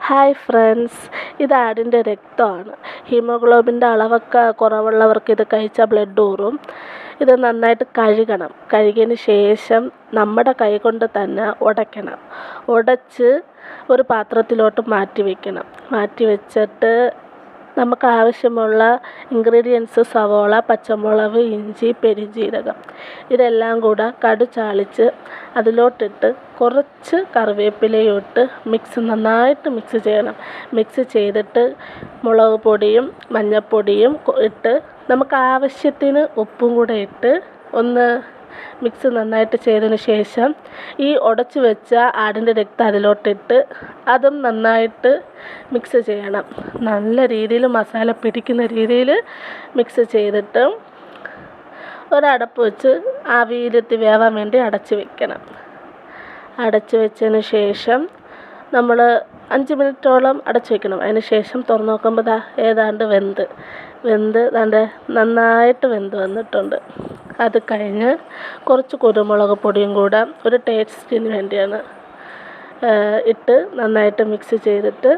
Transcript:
Hi friends, ഇത് ആടിൻ്റെ രക്തമാണ്. ഹീമോഗ്ലോബിൻ്റെ അളവൊക്കെ കുറവുള്ളവർക്ക് ഇത് കഴിച്ചാൽ ബ്ലഡ് ഊറും. ഇത് നന്നായിട്ട് കഴുകണം. കഴുകിയതിന് ശേഷം നമ്മുടെ കൈ കൊണ്ട് തന്നെ ഉടയ്ക്കണം. ഉടച്ച് ഒരു പാത്രത്തിലോട്ട് മാറ്റി വയ്ക്കണം. മാറ്റി വെച്ചിട്ട് നമുക്ക് ആവശ്യമുള്ള ഇൻഗ്രീഡിയൻസ് സവോള, പച്ചമുളക്, ഇഞ്ചി, പെരുംജീരകം ഇതെല്ലാം കൂടെ കടു ചാളിച്ച് അതിലോട്ടിട്ട് കുറച്ച് കറിവേപ്പിലയും ഇട്ട് നന്നായിട്ട് മിക്സ് ചെയ്യണം. മിക്സ് ചെയ്തിട്ട് മുളക് പൊടിയും മഞ്ഞൾപ്പൊടിയും ഇട്ട് നമുക്ക് ആവശ്യത്തിന് ഉപ്പും കൂടെ ഇട്ട് ഒന്ന് മിക്സ് നന്നായിട്ട് ചെയ്തതിന് ശേഷം ഈ ഉടച്ച് വെച്ച ആടിൻ്റെ രക്തം അതിലോട്ടിട്ട് അതും നന്നായിട്ട് മിക്സ് ചെയ്യണം. നല്ല രീതിയിൽ മസാല പിടിക്കുന്ന രീതിയിൽ മിക്സ് ചെയ്തിട്ട് ഒരടപ്പ് വെച്ച് ആവിയിലെത്തി വേവാൻ വേണ്ടി അടച്ച് വെക്കണം. അടച്ച് വെച്ചതിന് ശേഷം നമ്മൾ 5 മിനിറ്റോളം അടച്ച് വെക്കണം. അതിന് ശേഷം തുറന്ന് നോക്കുമ്പോൾ ഏതാണ്ട് വെന്ത് നന്നായിട്ട് വെന്ത് വന്നിട്ടുണ്ട്. അത് കഴിഞ്ഞ് കുറച്ച് കുരുമുളക് പൊടിയും കൂടെ ഒരു ടേസ്റ്റിന് വേണ്ടിയാണ് ഇട്ട് നന്നായിട്ട് മിക്സ് ചെയ്തിട്ട്